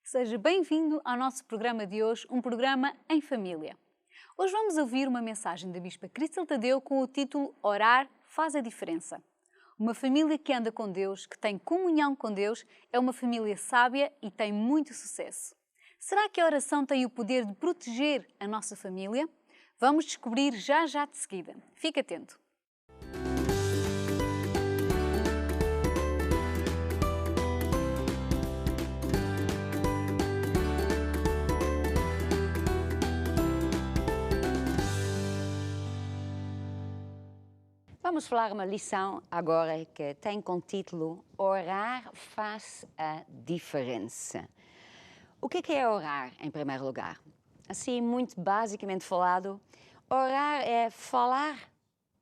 Seja bem-vindo ao nosso programa de hoje, um programa em família. Hoje vamos ouvir uma mensagem da Bispa Cristel Tadeu com o título Orar faz a diferença. Uma família que anda com Deus, que tem comunhão com Deus, é uma família sábia e tem muito sucesso. Será que a oração tem o poder de proteger a nossa família? Vamos descobrir já de seguida. Fique atento. Vamos falar uma lição agora que tem como título Orar faz a diferença. O que é orar, em primeiro lugar? Assim, muito basicamente falado, orar é falar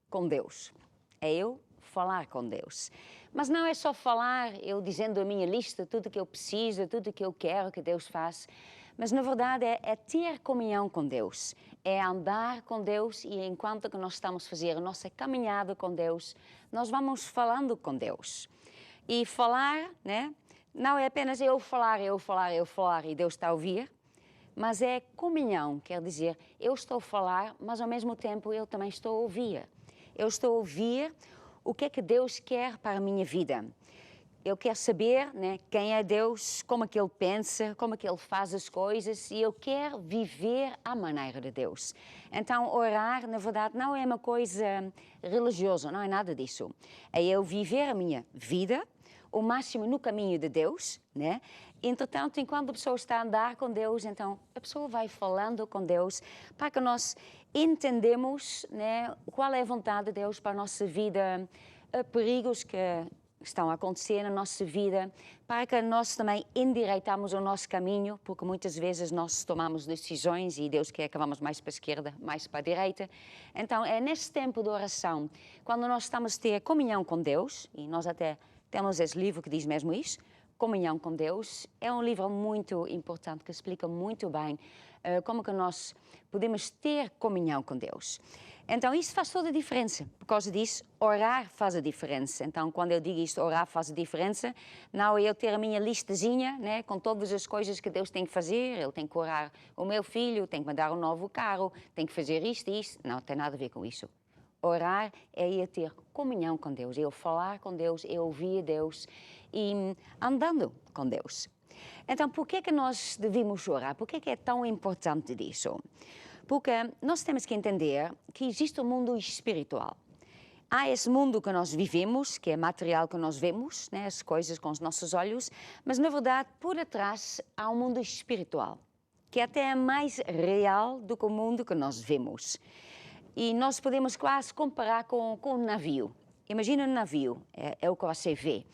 com Deus. É eu falar com Deus. Mas não é só falar, eu dizendo a minha lista, tudo que eu preciso, tudo que eu quero que Deus faça. Mas, na verdade, é ter comunhão com Deus. É andar com Deus e, enquanto que nós estamos a fazer a nossa caminhada com Deus, nós vamos falando com Deus. E falar, né? Não é apenas eu falar e Deus está a ouvir, mas é comunhão, quer dizer, eu estou a falar, mas ao mesmo tempo eu também estou a ouvir. Eu estou a ouvir o que é que Deus quer para a minha vida. Eu quero saber, né, quem é Deus, como é que Ele pensa, como é que Ele faz as coisas e eu quero viver à maneira de Deus. Então, orar, na verdade, não é uma coisa religiosa, não é nada disso. É eu viver a minha vida, o máximo no caminho de Deus, né? Entretanto, enquanto a pessoa está a andar com Deus, então a pessoa vai falando com Deus para que nós entendemos, né, qual é a vontade de Deus para a nossa vida, perigos que estão a acontecer na nossa vida, para que nós também endireitamos o nosso caminho, porque muitas vezes nós tomamos decisões e Deus quer que vamos mais para a esquerda, mais para a direita. Então, é nesse tempo de oração, quando nós estamos a ter comunhão com Deus, e nós até temos esse livro que diz mesmo isso, Comunhão com Deus, é um livro muito importante que explica muito bem como que nós podemos ter comunhão com Deus. Então, isso faz toda a diferença. Por causa disso, orar faz a diferença. Então, quando eu digo isto, orar faz a diferença, não é eu ter a minha listazinha, né, com todas as coisas que Deus tem que fazer. Ele tem que orar o meu filho, tem que mandar um novo carro, tem que fazer isto e isto. Não tem nada a ver com isso. Orar é eu ter comunhão com Deus, é eu falar com Deus, é ouvir Deus e andando com Deus. Então, por que é que nós devemos orar? Por que é que é tão importante disso? Porque nós temos que entender que existe um mundo espiritual. Há esse mundo que nós vivemos, que é material que nós vemos, né, as coisas com os nossos olhos, mas na verdade, por atrás, há um mundo espiritual, que até é mais real do que o mundo que nós vemos. E nós podemos quase comparar com um navio. Imagina um navio, é o que você vê.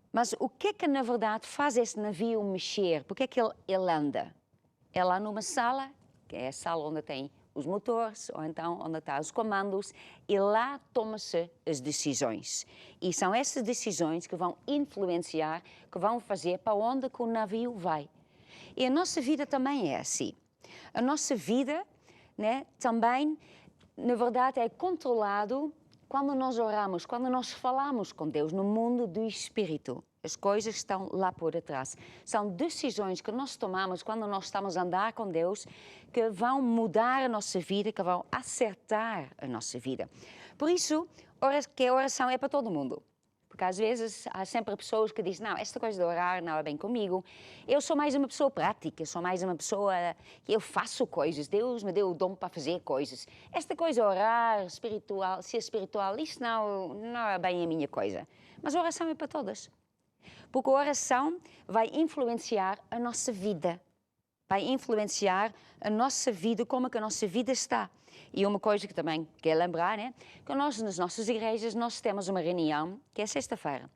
Mas o que é que na verdade faz esse navio mexer? Por que é que ele anda? É lá numa sala, que é a sala onde tem os motores, ou então onde estão os comandos, e lá toma-se as decisões. E são essas decisões que vão influenciar, que vão fazer para onde que o navio vai. E a nossa vida também é assim. A nossa vida, né, também, na verdade, é controlado quando nós oramos, quando nós falamos com Deus no mundo do Espírito. As coisas estão lá por detrás. São decisões que nós tomamos quando nós estamos a andar com Deus que vão mudar a nossa vida, que vão acertar a nossa vida. Por isso, que a oração é para todo mundo. Porque às vezes há sempre pessoas que dizem, não, esta coisa de orar não é bem comigo. Eu sou mais uma pessoa prática, sou mais uma pessoa que eu faço coisas. Deus me deu o dom para fazer coisas. Esta coisa de orar, espiritual, ser espiritual, isso não é bem a minha coisa. Mas a oração é para todas. Porque a oração vai influenciar a nossa vida. Vai influenciar a nossa vida, como é que a nossa vida está. E uma coisa que também quero lembrar, né? Que nós, nas nossas igrejas, nós temos uma reunião, que é sexta-feira.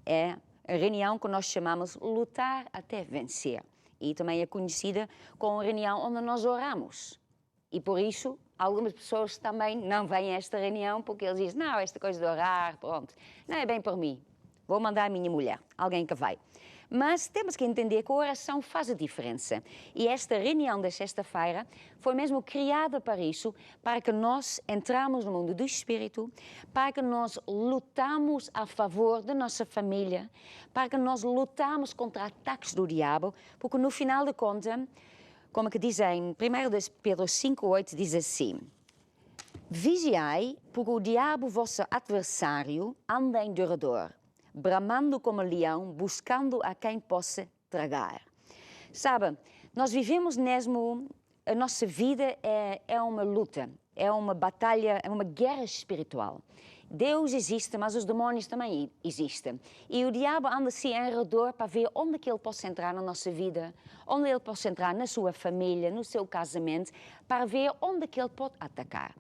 É a reunião que nós chamamos Lutar até Vencer. E também é conhecida como a reunião onde nós oramos. E por isso, algumas pessoas também não vêm a esta reunião porque eles dizem, não, esta coisa de orar, pronto, não é bem por mim. Vou mandar a minha mulher, alguém que vai. Mas temos que entender que a oração faz a diferença. E esta reunião da sexta-feira foi mesmo criada para isso, para que nós entramos no mundo do Espírito, para que nós lutamos a favor da nossa família, para que nós lutamos contra ataques do diabo, porque no final de contas, como que diz em 1 Pedro 5,8, diz assim: vigiai, porque o diabo, vosso adversário, anda em derredor, bramando como leão, buscando a quem possa tragar. Sabe, nós vivemos mesmo, a nossa vida é uma luta, é uma batalha, é uma guerra espiritual. Deus existe, mas os demónios também existem. E o diabo anda assim em redor para ver onde que ele possa entrar na nossa vida, onde ele possa entrar na sua família, no seu casamento, para ver onde que ele pode atacar.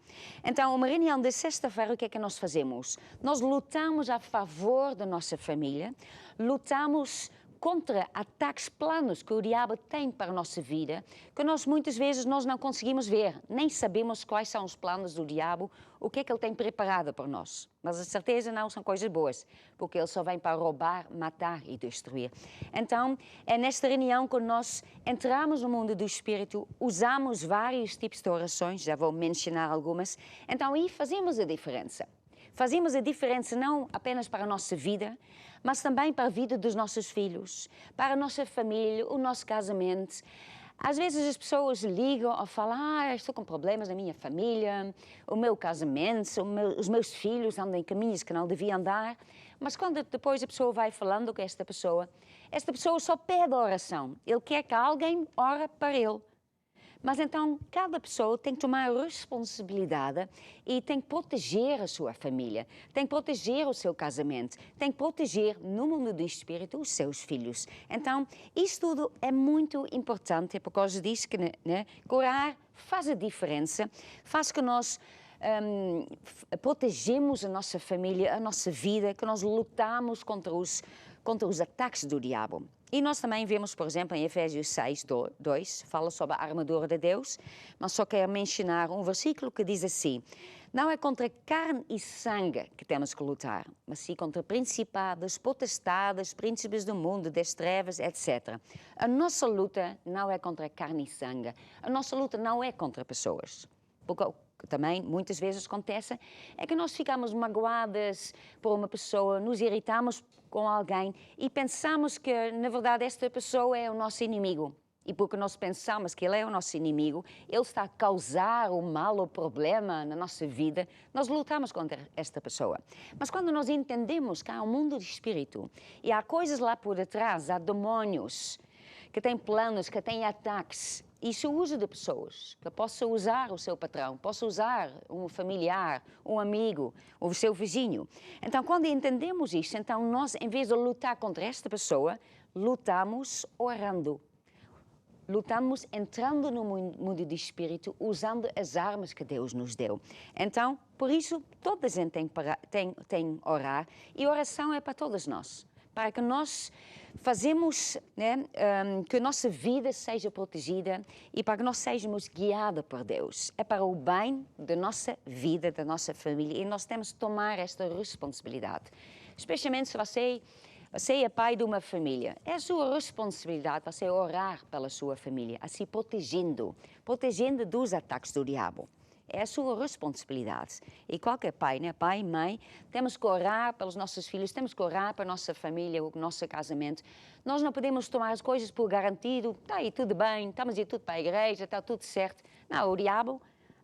Então, uma reunião de sexta-feira, o que é que nós fazemos? Nós lutamos a favor da nossa família, lutamos contra ataques, planos que o diabo tem para a nossa vida, que nós muitas vezes nós não conseguimos ver, nem sabemos quais são os planos do diabo, o que é que ele tem preparado para nós. Mas a certeza não são coisas boas, porque ele só vem para roubar, matar e destruir. Então, é nesta reunião que nós entramos no mundo do Espírito, usamos vários tipos de orações, já vou mencionar algumas, então aí fazemos a diferença. Fazemos a diferença não apenas para a nossa vida, mas também para a vida dos nossos filhos, para a nossa família, o nosso casamento. Às vezes as pessoas ligam ou falam: estou com problemas na minha família, o meu casamento, os meus filhos andam em caminhos que não deviam andar. Mas quando depois a pessoa vai falando com esta pessoa só pede oração. Ele quer que alguém ore para ele. Mas então, cada pessoa tem que tomar a responsabilidade e tem que proteger a sua família, tem que proteger o seu casamento, tem que proteger, no mundo do Espírito, os seus filhos. Então, isso tudo é muito importante, por causa disso que orar faz a diferença, faz que nós protegemos a nossa família, a nossa vida, que nós lutamos contra os ataques do diabo. E nós também vemos, por exemplo, em Efésios 6:2, fala sobre a armadura de Deus, mas só quero mencionar um versículo que diz assim: não é contra carne e sangue que temos que lutar, mas sim contra principados, potestades, príncipes do mundo, das trevas, etc. A nossa luta não é contra carne e sangue, a nossa luta não é contra pessoas. Porque que também muitas vezes acontece, é que nós ficamos magoadas por uma pessoa, nos irritamos com alguém e pensamos que, na verdade, esta pessoa é o nosso inimigo. E porque nós pensamos que ele é o nosso inimigo, ele está a causar o mal, o problema na nossa vida, nós lutamos contra esta pessoa. Mas quando nós entendemos que há um mundo de espírito e há coisas lá por detrás, há demónios que têm planos, que têm ataques, isso usa de pessoas, que possa usar o seu patrão, possa usar um familiar, um amigo, o seu vizinho. Então, quando entendemos isso, então nós, em vez de lutar contra esta pessoa, lutamos orando. Lutamos entrando no mundo do Espírito, usando as armas que Deus nos deu. Então, por isso, toda a gente tem que orar, e oração é para todos nós. Para que nós fazemos, que a nossa vida seja protegida e para que nós sejamos guiados por Deus. É para o bem da nossa vida, da nossa família, e nós temos que tomar esta responsabilidade. Especialmente se você é pai de uma família. É a sua responsabilidade você orar pela sua família, assim protegendo dos ataques do diabo. É a sua responsabilidade. E qualquer pai, pai, mãe, temos que orar pelos nossos filhos, temos que orar para a nossa família, o nosso casamento. Nós não podemos tomar as coisas por garantido. Está aí tudo bem, estamos aí tudo para a igreja, está tudo certo. Não, o diabo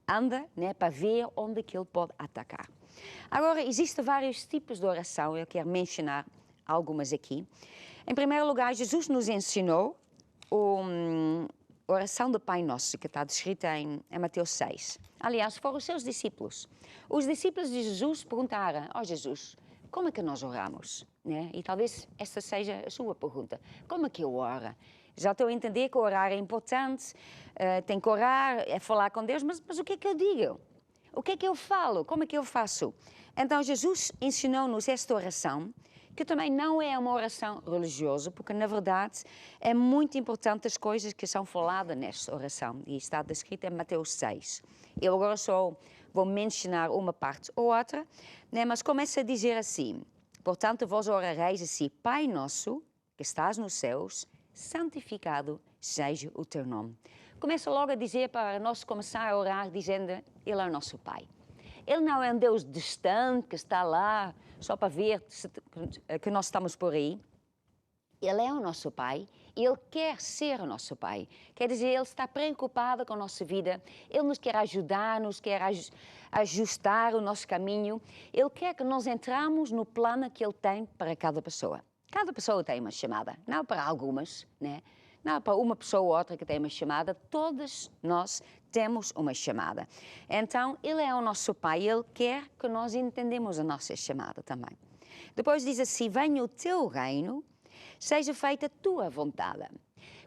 anda para ver onde que ele pode atacar. Agora, existem vários tipos de oração, eu quero mencionar algumas aqui. Em primeiro lugar, Jesus nos ensinou a oração do Pai Nosso, que está descrita em Mateus 6. Aliás, foram os seus discípulos. Os discípulos de Jesus perguntaram: Jesus, como é que nós oramos? E talvez esta seja a sua pergunta. Como é que eu oro? Já estou a entender que orar é importante, tem que orar, é falar com Deus, mas o que é que eu digo? O que é que eu falo? Como é que eu faço? Então, Jesus ensinou-nos esta oração, que também não é uma oração religiosa, porque, na verdade, é muito importante as coisas que são faladas nesta oração, e está descrita em Mateus 6. Eu agora só vou mencionar uma parte ou outra, mas começa a dizer assim: portanto, vós orareis assim: Pai Nosso, que que estás nos céus, santificado seja o teu nome. Começa logo a dizer para nós começar a orar, dizendo, Ele é o nosso Pai. Ele não é um Deus distante que está lá só para ver que nós estamos por aí. Ele é o nosso Pai e Ele quer ser o nosso Pai. Quer dizer, Ele está preocupado com a nossa vida, Ele nos quer ajudar, nos quer ajustar o nosso caminho. Ele quer que nós entramos no plano que Ele tem para cada pessoa. Cada pessoa tem uma chamada, não para algumas, né? Não para uma pessoa ou outra que tem uma chamada, todos nós temos uma chamada. Então, Ele é o nosso Pai, Ele quer que nós entendamos a nossa chamada também. Depois diz assim, venha o teu reino, seja feita a tua vontade.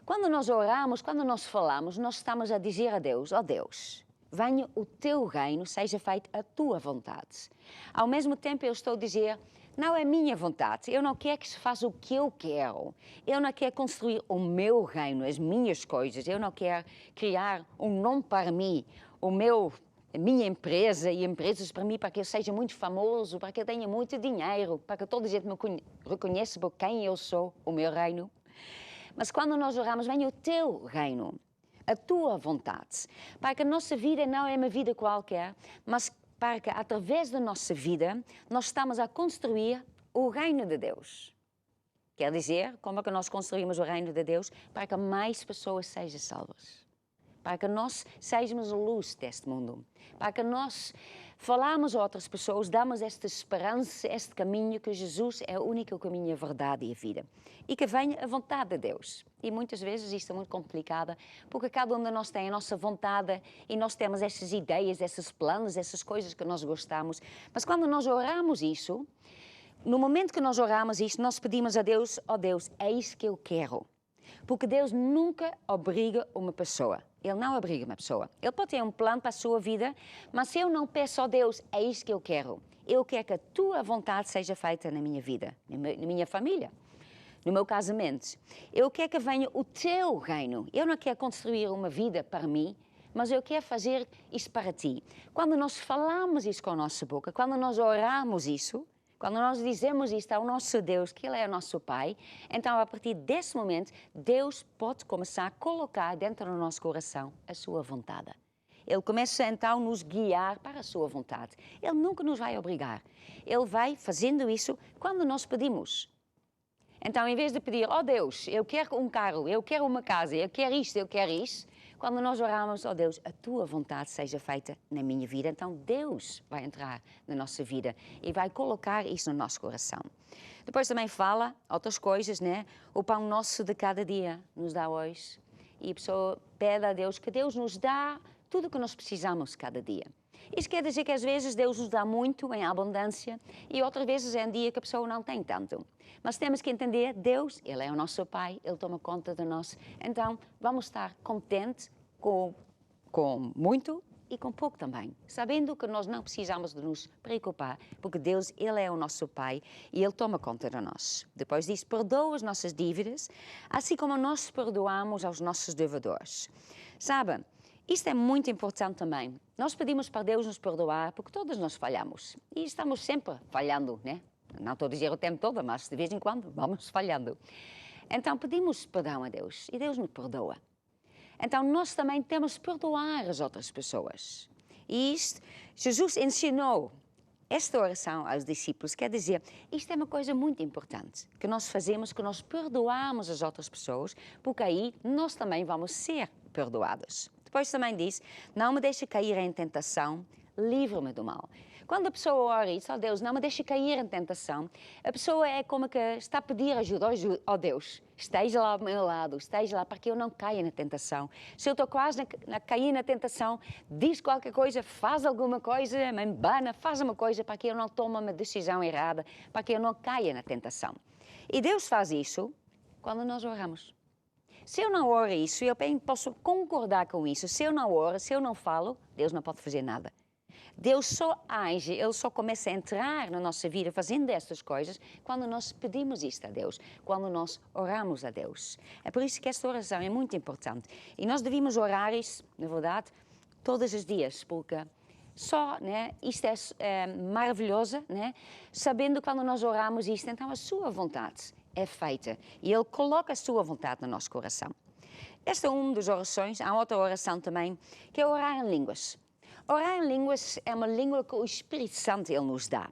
Quando nós oramos, quando nós falamos, nós estamos a dizer a Deus, ó Deus, venha o teu reino, seja feita a tua vontade. Ao mesmo tempo eu estou a dizer, não é minha vontade, eu não quero que se faça o que eu quero. Eu não quero construir o meu reino, as minhas coisas. Eu não quero criar um nome para mim, a minha empresa e empresas para mim, para que eu seja muito famoso, para que eu tenha muito dinheiro, para que toda a gente me reconheça por quem eu sou, o meu reino. Mas quando nós oramos, venha o teu reino, a tua vontade, para que a nossa vida não é uma vida qualquer, mas para que, através da nossa vida, nós estamos a construir o reino de Deus. Quer dizer, como é que nós construímos o reino de Deus? Para que mais pessoas sejam salvas. Para que nós sejamos a luz deste mundo. Para que nós falamos a outras pessoas, damos esta esperança, este caminho, que Jesus é o único caminho, a verdade e a vida. E que venha a vontade de Deus. E muitas vezes isto é muito complicado, porque cada um de nós tem a nossa vontade e nós temos essas ideias, esses planos, essas coisas que nós gostamos. Mas quando nós oramos isso, no momento que nós oramos isto, nós pedimos a Deus, ó Deus, é isso que eu quero. Porque Deus nunca obriga uma pessoa. Ele não obriga uma pessoa. Ele pode ter um plano para a sua vida, mas se eu não peço a Deus, é isso que eu quero. Eu quero que a tua vontade seja feita na minha vida, na minha família, no meu casamento. Eu quero que venha o teu reino. Eu não quero construir uma vida para mim, mas eu quero fazer isso para ti. Quando nós falamos isso com a nossa boca, quando nós oramos isso, quando nós dizemos isto ao nosso Deus, que Ele é o nosso Pai, então a partir desse momento, Deus pode começar a colocar dentro do nosso coração a sua vontade. Ele começa então a nos guiar para a sua vontade. Ele nunca nos vai obrigar. Ele vai fazendo isso quando nós pedimos. Então, em vez de pedir, ó Deus, eu quero um carro, eu quero uma casa, eu quero isto, eu quero isso, quando nós oramos, ó Deus, a tua vontade seja feita na minha vida, então Deus vai entrar na nossa vida e vai colocar isso no nosso coração. Depois também fala outras coisas, né? O pão nosso de cada dia nos dá hoje. E a pessoa pede a Deus que Deus nos dá tudo o que nós precisamos cada dia. Isso quer dizer que às vezes Deus nos dá muito em abundância e outras vezes é um dia que a pessoa não tem tanto. Mas temos que entender, Deus, Ele é o nosso Pai, Ele toma conta de nós. Então, vamos estar contentes com muito e com pouco também. Sabendo que nós não precisamos de nos preocupar, porque Deus, Ele é o nosso Pai e Ele toma conta de nós. Depois diz, perdoa as nossas dívidas, assim como nós perdoamos aos nossos devedores. Sabe, isto é muito importante também. Nós pedimos para Deus nos perdoar porque todos nós falhamos. E estamos sempre falhando, né? Não estou a dizer o tempo todo, mas de vez em quando vamos falhando. Então pedimos perdão a Deus e Deus nos perdoa. Então nós também temos de perdoar as outras pessoas. E isto, Jesus ensinou esta oração aos discípulos, quer dizer, isto é uma coisa muito importante, que nós fazemos, que nós perdoamos as outras pessoas, porque aí nós também vamos ser perdoados. Depois também diz, não me deixe cair em tentação, livra-me do mal. Quando a pessoa ora isso, ó Deus, não me deixe cair em tentação, a pessoa é como que está a pedir ajuda, ó Deus, esteja lá ao meu lado, esteja lá para que eu não caia na tentação. Se eu estou quase a cair na tentação, diz qualquer coisa, faz alguma coisa, me embana, faz uma coisa para que eu não tome uma decisão errada, para que eu não caia na tentação. E Deus faz isso quando nós oramos. Se eu não oro isso, eu bem posso concordar com isso. Se eu não oro, se eu não falo, Deus não pode fazer nada. Deus só age, Ele só começa a entrar na nossa vida fazendo estas coisas quando nós pedimos isto a Deus, quando nós oramos a Deus. É por isso que esta oração é muito importante. E nós devemos orar isso, na verdade, todos os dias, porque só, né, isto é maravilhoso, né, sabendo quando nós oramos isto, então a sua vontade é feita e Ele coloca a sua vontade no nosso coração. Esta é uma das orações. Há outra oração também, que é orar em línguas. Orar em línguas é uma língua que o Espírito Santo Ele nos dá.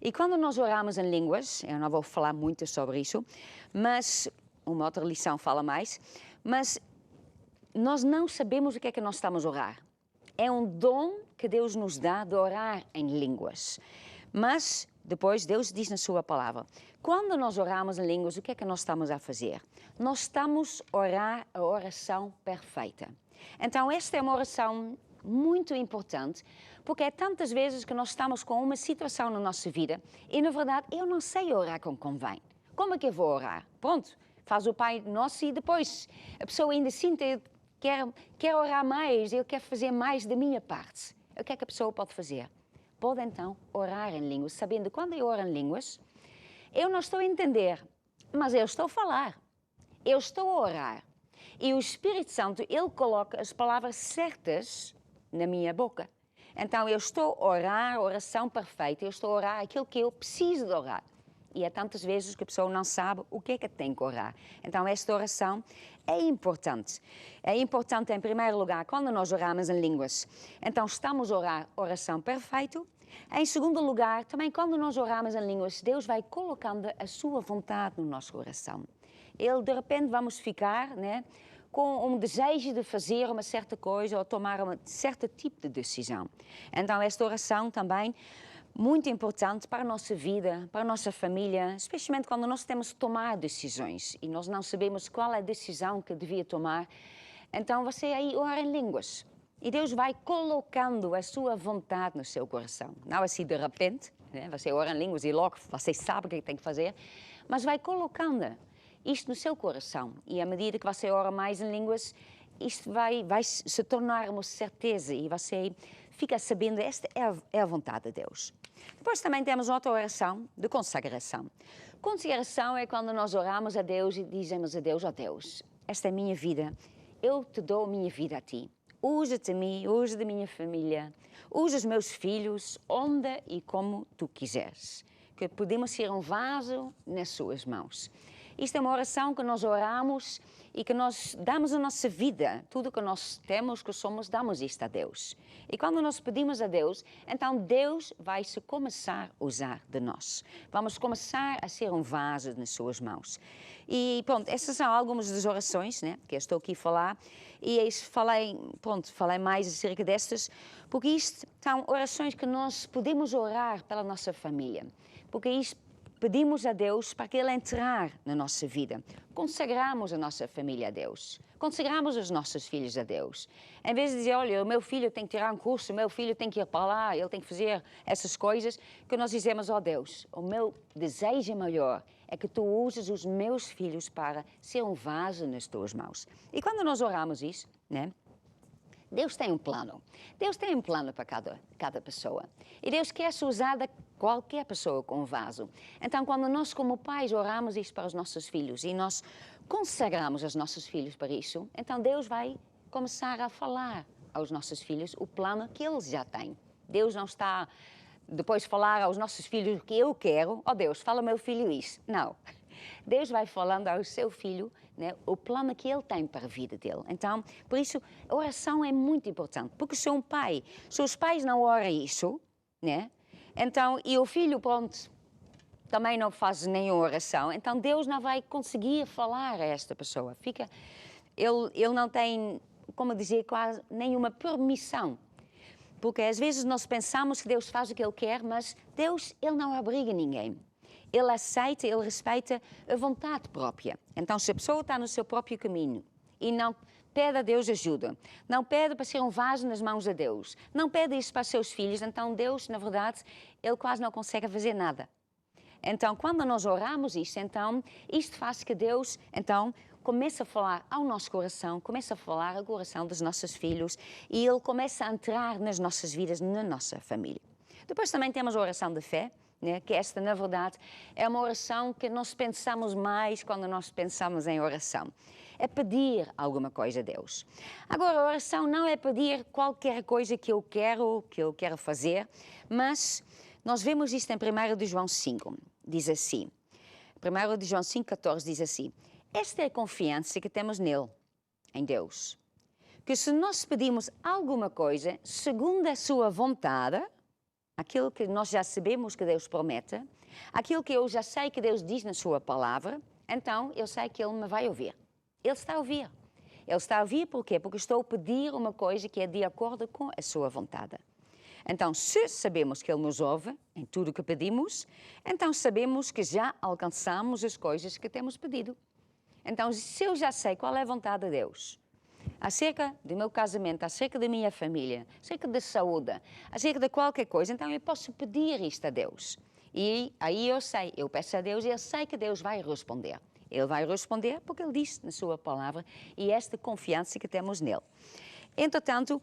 E quando nós oramos em línguas, eu não vou falar muito sobre isso, mas uma outra lição fala mais, mas nós não sabemos o que é que nós estamos a orar. É um dom que Deus nos dá de orar em línguas. Mas depois Deus diz na sua palavra, quando nós oramos em línguas, o que é que nós estamos a fazer? Nós estamos a orar a oração perfeita. Então esta é uma oração muito importante, porque é tantas vezes que nós estamos com uma situação na nossa vida e, na verdade, eu não sei orar como convém. Como é que eu vou orar? Pronto, faz o Pai Nosso e depois a pessoa ainda sinta, quer orar mais, eu quero fazer mais da minha parte. O que é que a pessoa pode fazer? Pode então orar em línguas, sabendo que quando eu oro em línguas, eu não estou a entender, mas eu estou a falar, eu estou a orar. E o Espírito Santo, Ele coloca as palavras certas na minha boca. Então eu estou a orar a oração perfeita, eu estou a orar aquilo que eu preciso de orar. E há tantas vezes que a pessoa não sabe o que é que tem que orar. Então esta oração é importante. É importante, em primeiro lugar, quando nós oramos em línguas. Então estamos a orar a oração perfeita. Em segundo lugar, também quando nós oramos em línguas, Deus vai colocando a sua vontade no nosso coração. Ele, de repente, vamos ficar, né, com um desejo de fazer uma certa coisa ou tomar um certo tipo de decisão. Então esta oração também muito importante para a nossa vida, para a nossa família, especialmente quando nós temos que tomar decisões e nós não sabemos qual é a decisão que devia tomar. Então você aí ora em línguas e Deus vai colocando a sua vontade no seu coração. Não assim de repente, né? Você ora em línguas e logo você sabe o que tem que fazer, mas vai colocando isto no seu coração. E à medida que você ora mais em línguas, isto vai se tornar uma certeza e você fica sabendo que esta é a vontade de Deus. Depois também temos outra oração de consagração. Consagração é quando nós oramos a Deus e dizemos a Deus, ó Deus, esta é a minha vida, eu te dou a minha vida a ti. Usa-te a mim, usa da minha família, usa os meus filhos, onde e como tu quiseres. Que podemos ser um vaso nas suas mãos. Isto é uma oração que nós oramos e que nós damos a nossa vida, tudo que nós temos, que somos, damos isto a Deus. E quando nós pedimos a Deus, então Deus vai se começar a usar de nós. Vamos começar a ser um vaso nas suas mãos. E pronto, essas são algumas das orações, né, que eu estou aqui a falar. E falei mais acerca destas, porque isto são orações que nós podemos orar pela nossa família. Porque isto pedimos a Deus para que Ele entrar na nossa vida. Consagramos a nossa família a Deus. Consagramos os nossos filhos a Deus. Em vez de dizer, olha, o meu filho tem que tirar um curso, o meu filho tem que ir para lá, ele tem que fazer essas coisas, que nós dizemos, ó Deus, o meu desejo maior é que Tu uses os meus filhos para ser um vaso nas Tuas mãos. E quando nós oramos isso, né? Deus tem um plano. Deus tem um plano para cada pessoa. E Deus quer se usar de qualquer pessoa com um vaso. Então, quando nós, como pais, oramos isto para os nossos filhos e nós consagramos os nossos filhos para isso, então Deus vai começar a falar aos nossos filhos o plano que eles já têm. Deus não está depois falar aos nossos filhos o que eu quero. Oh Deus, fala ao meu filho isso. Não. Deus vai falando ao seu filho, né, o plano que ele tem para a vida dele. Então, por isso, a oração é muito importante. Porque se um pai, se os pais não oram isso, né, então, e o filho, pronto, também não faz nenhuma oração, então Deus não vai conseguir falar a esta pessoa. Ele não tem, como dizer, quase nenhuma permissão. Porque às vezes nós pensamos que Deus faz o que Ele quer, mas Deus, Ele não obriga ninguém. Ele aceita, Ele respeita a vontade própria. Então, se a pessoa está no seu próprio caminho e não pede a Deus ajuda, não pede para ser um vaso nas mãos de Deus, não pede isso para os seus filhos, então Deus, na verdade, Ele quase não consegue fazer nada. Então, quando nós oramos isto, então, isto faz que Deus, então, comece a falar ao nosso coração, comece a falar ao coração dos nossos filhos e Ele começa a entrar nas nossas vidas, na nossa família. Depois também temos a oração de fé, né, que esta, na verdade, é uma oração que nós pensamos mais quando nós pensamos em oração. É pedir alguma coisa a Deus. Agora, a oração não é pedir qualquer coisa que eu quero fazer, mas nós vemos isto em 1 de João 5. Diz assim, 1 de João 5,14 diz assim: esta é a confiança que temos nele, em Deus, que se nós pedimos alguma coisa segundo a sua vontade, aquilo que nós já sabemos que Deus promete, aquilo que eu já sei que Deus diz na sua palavra, então eu sei que Ele me vai ouvir. Ele está a ouvir. Ele está a ouvir por quê? Porque estou a pedir uma coisa que é de acordo com a sua vontade. Então, se sabemos que Ele nos ouve em tudo o que pedimos, então sabemos que já alcançamos as coisas que temos pedido. Então, se eu já sei qual é a vontade de Deus, acerca do meu casamento, acerca da minha família, acerca da saúde, acerca de qualquer coisa, então eu posso pedir isto a Deus. E aí eu sei, eu peço a Deus e eu sei que Deus vai responder. Ele vai responder porque Ele disse na sua palavra e esta confiança que temos nele. Entretanto,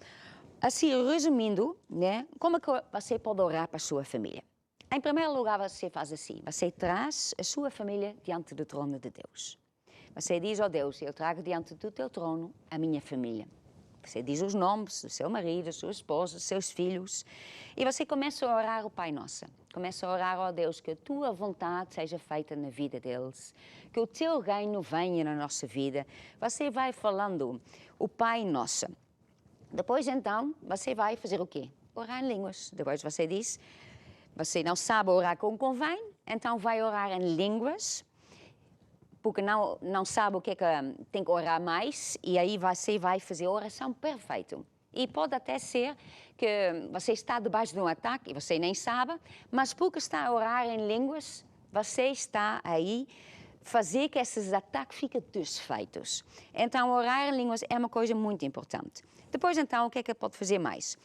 assim, resumindo, né, como é que você pode orar para a sua família? Em primeiro lugar, você faz assim, você traz a sua família diante do trono de Deus. Você diz, ó Deus, eu trago diante do teu trono a minha família. Você diz os nomes do seu marido, da sua esposa, dos seus filhos. E você começa a orar o Pai Nosso. Começa a orar, ó Deus, que a tua vontade seja feita na vida deles. Que o teu reino venha na nossa vida. Você vai falando o Pai Nosso. Depois, então, você vai fazer o quê? Orar em línguas. Depois você diz, você não sabe orar como convém, então vai orar em línguas, porque não sabe o que é que tem que orar mais, e aí você vai fazer a oração perfeita. E pode até ser que você está debaixo de um ataque e você nem sabe, mas porque está a orar em línguas, você está aí fazer que esses ataques fiquem desfeitos. Então, orar em línguas é uma coisa muito importante. Depois, então, o que é que pode fazer mais?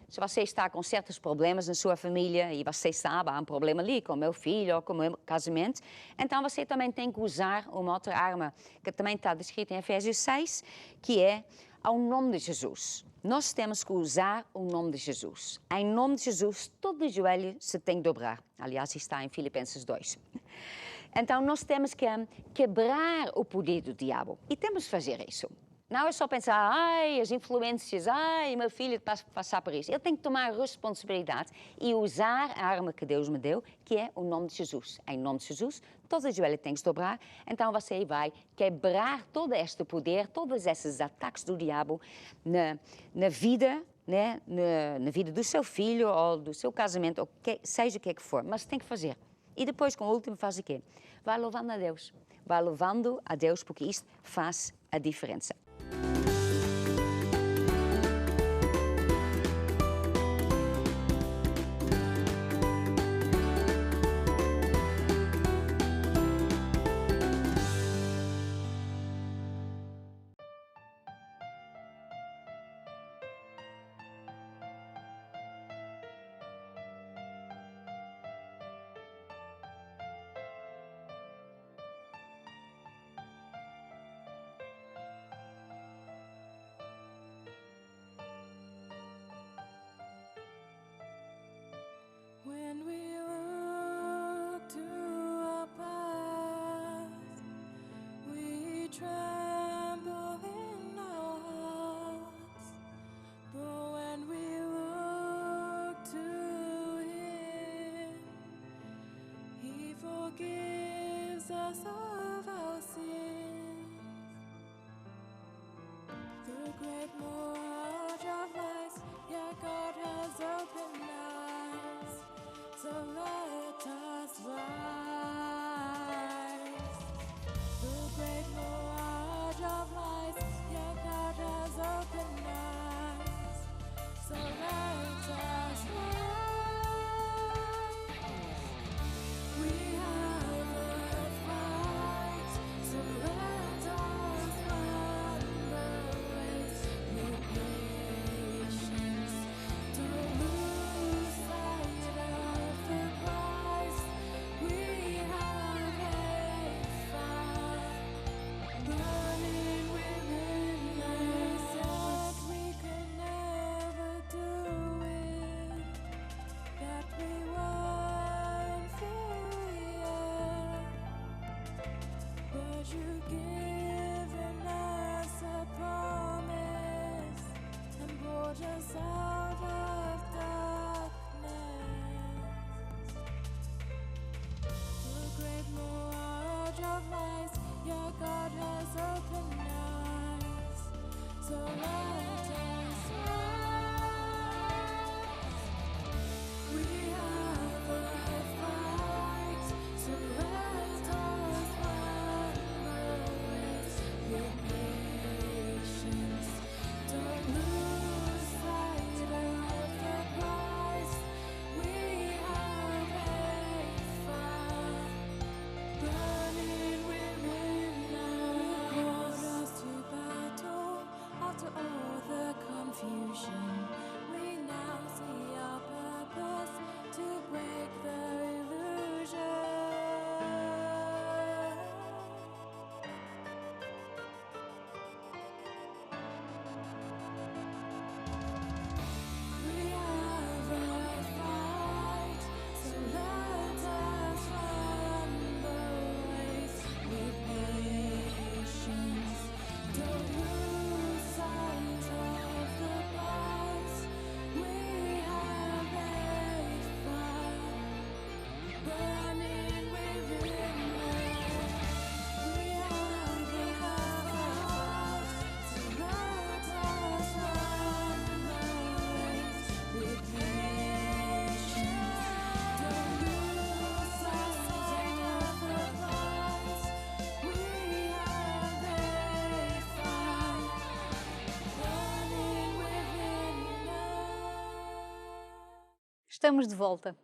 Se você está com certos problemas na sua família e você sabe, há um problema ali com o meu filho ou com o meu casamento, então você também tem que usar uma outra arma que também está descrita em Efésios 6, que é ao nome de Jesus. Nós temos que usar o nome de Jesus. Em nome de Jesus, todo joelho se tem que dobrar. Aliás, está em Filipenses 2. Então, nós temos que quebrar o poder do diabo. E temos que fazer isso. Não é só pensar, ai, as influências, ai, meu filho está a passar por isso. Eu tenho que tomar responsabilidade e usar a arma que Deus me deu, que é o nome de Jesus. Em nome de Jesus, todos os joelhos têm que se dobrar, então você vai quebrar todo este poder, todos esses ataques do diabo na vida, né? na vida do seu filho ou do seu casamento, ou seja o que é que for, mas tem que fazer. E depois, com o último, faz o quê? Vai louvando a Deus. Vai louvando a Deus, porque isto faz a diferença. When we look to our past, we tremble in our hearts. But when we look to Him, He forgives us of our sins. The great mirage of lies, yeah, God has opened eyes. So let us rise. The great mirage of lies, yeah, God has opened eyes. So let us rise. We have a fight, so let us run the race with patience. Don't lose sight of the prize. We have After all the confusion, we now see our purpose to break the illusion. We have a fight, so let us run the race with patience. Don't lose sight of the prize. We have a fire burning within us. We have a fight, so let us run the race with patience. Don't lose sight of the prize. We have a fire burning within us. Estamos de volta.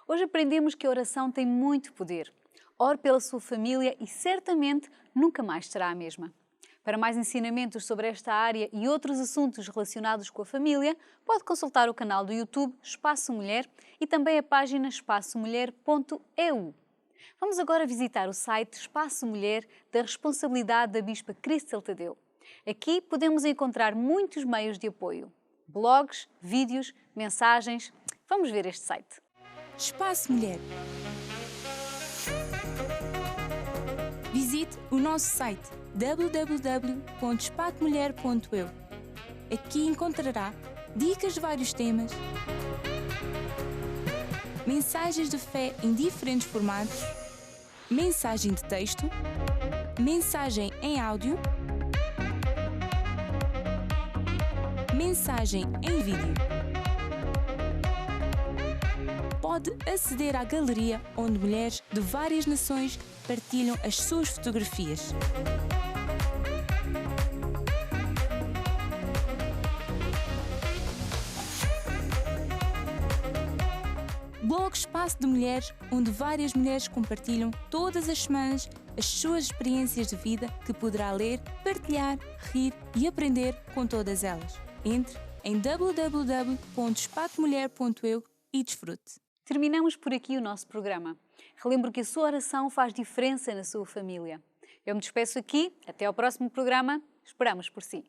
Hoje aprendemos que a oração tem muito poder. Ore pela sua família e certamente nunca mais será a mesma. Para mais ensinamentos sobre esta área e outros assuntos relacionados com a família, pode consultar o canal do YouTube Espaço Mulher e também a página espaçomulher.eu. Vamos agora visitar o site Espaço Mulher da responsabilidade da Bispa Crystal Tadeu. Aqui podemos encontrar muitos meios de apoio. Blogs, vídeos, mensagens. Vamos ver este site. Espaço Mulher. Visite o nosso site www.espatomulher.eu. Aqui encontrará dicas de vários temas, mensagens de fé em diferentes formatos, mensagem de texto, mensagem em áudio, mensagem em vídeo. Pode aceder à galeria onde mulheres de várias nações partilham as suas fotografias. Blog Espaço de Mulheres, onde várias mulheres compartilham todas as semanas as suas experiências de vida que poderá ler, partilhar, rir e aprender com todas elas. Entre em www.espatomulher.eu e desfrute. Terminamos por aqui o nosso programa. Relembro que a sua oração faz diferença na sua família. Eu me despeço aqui. Até ao próximo programa. Esperamos por si.